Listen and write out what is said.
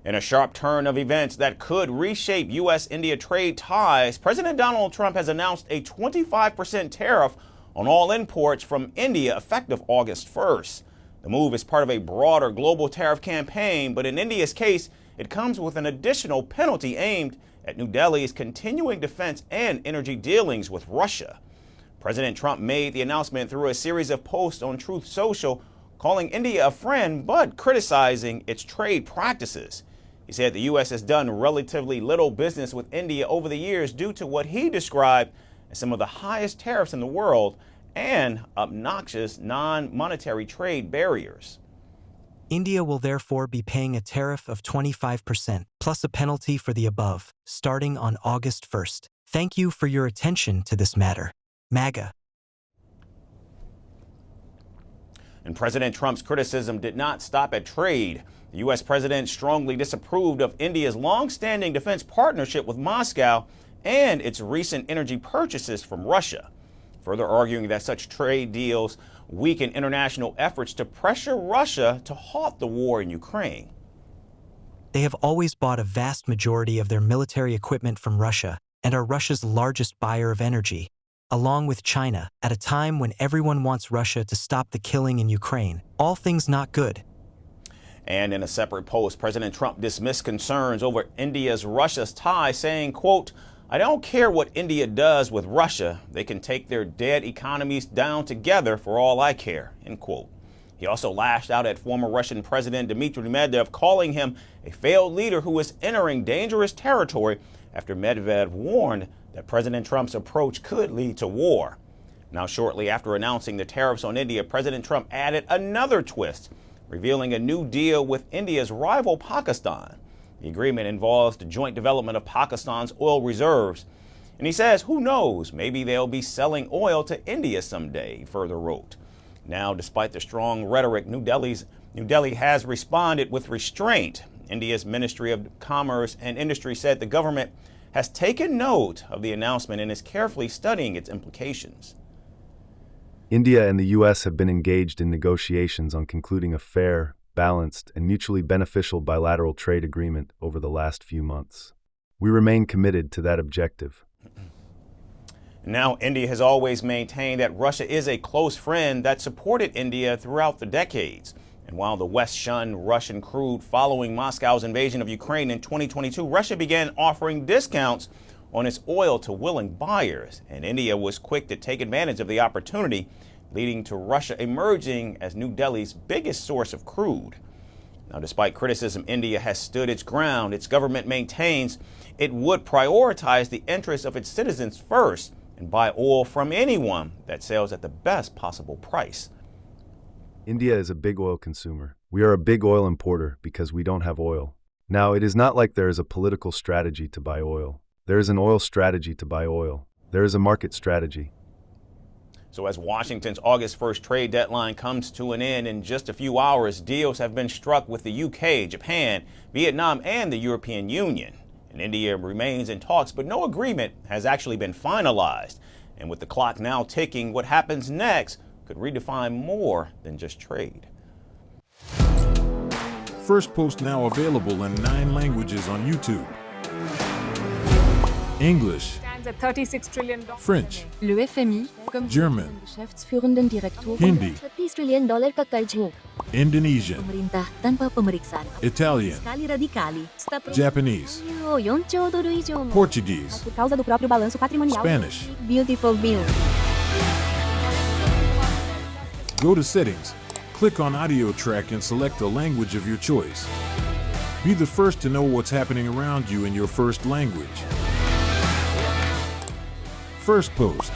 In a sharp turn of events that could reshape U.S.-India trade ties, President Donald Trump has announced a 25% tariff on all imports from India effective August 1st. The move is part of a broader global tariff campaign, but in India's case, it comes with an additional penalty aimed at New Delhi's continuing defense and energy dealings with Russia. President Trump made the announcement through a series of posts on Truth Social, calling India a friend but criticizing its trade practices. He said the U.S. has done relatively little business with India over the years due to what he described as some of the highest tariffs in the world and obnoxious non-monetary trade barriers. India will therefore be paying a tariff of 25% plus a penalty for the above, starting on August 1st. Thank you for your attention to this matter. MAGA. And President Trump's criticism did not stop at trade. The U.S. president strongly disapproved of India's long-standing defense partnership with Moscow and its recent energy purchases from Russia, further arguing that such trade deals weaken international efforts to pressure Russia to halt the war in Ukraine. They have always bought a vast majority of their military equipment from Russia and are Russia's largest buyer of energy, along with China, at a time when everyone wants Russia to stop the killing in Ukraine. All things not good. And in a separate post, President Trump dismissed concerns over India's Russia's ties, saying, quote, "I don't care what India does with Russia. They can take their dead economies down together for all I care," end quote. He also lashed out at former Russian President Dmitry Medvedev, calling him a failed leader who is entering dangerous territory after Medvedev warned that President Trump's approach could lead to war. Now, shortly after announcing the tariffs on India, President Trump added another twist, revealing a new deal with India's rival Pakistan. The agreement involves the joint development of Pakistan's oil reserves. And he says, who knows, maybe they'll be selling oil to India someday, he further wrote. Now, despite the strong rhetoric, New Delhi has responded with restraint. India's Ministry of Commerce and Industry said the government has taken note of the announcement and is carefully studying its implications. India and the U.S. have been engaged in negotiations on concluding a fair, balanced, and mutually beneficial bilateral trade agreement over the last few months. We remain committed to that objective. Now, India has always maintained that Russia is a close friend that supported India throughout the decades. And while the West shunned Russian crude following Moscow's invasion of Ukraine in 2022, Russia began offering discounts on its oil to willing buyers, and India was quick to take advantage of the opportunity, leading to Russia emerging as New Delhi's biggest source of crude. Now, despite criticism, India has stood its ground. Its government maintains it would prioritize the interests of its citizens first and buy oil from anyone that sells at the best possible price. India is a big oil consumer. We are a big oil importer because we don't have oil. Now, it is not like there is a political strategy to buy oil. There is an oil strategy to buy oil. There is a market strategy. So as Washington's August 1st trade deadline comes to an end in just a few hours, deals have been struck with the UK, Japan, Vietnam, and the European Union. And India remains in talks, but no agreement has actually been finalized. And with the clock now ticking, what happens next could redefine more than just trade. Firstpost now available in 9 languages on YouTube. English, Stands at $36 trillion. French, Le FMI, comme German, geschäftsführenden Direktor, Hindi, $30 trillion ka karjo. Indonesian, Pemerintah tanpa pemeriksaan. Italian, Sekali radikali. Japanese, $1 Portuguese, por causa do próprio balanço patrimonial. Spanish. Beautiful bill. Go to Settings, click on Audio Track and select the language of your choice. Be the first to know what's happening around you in your first language. Firstpost.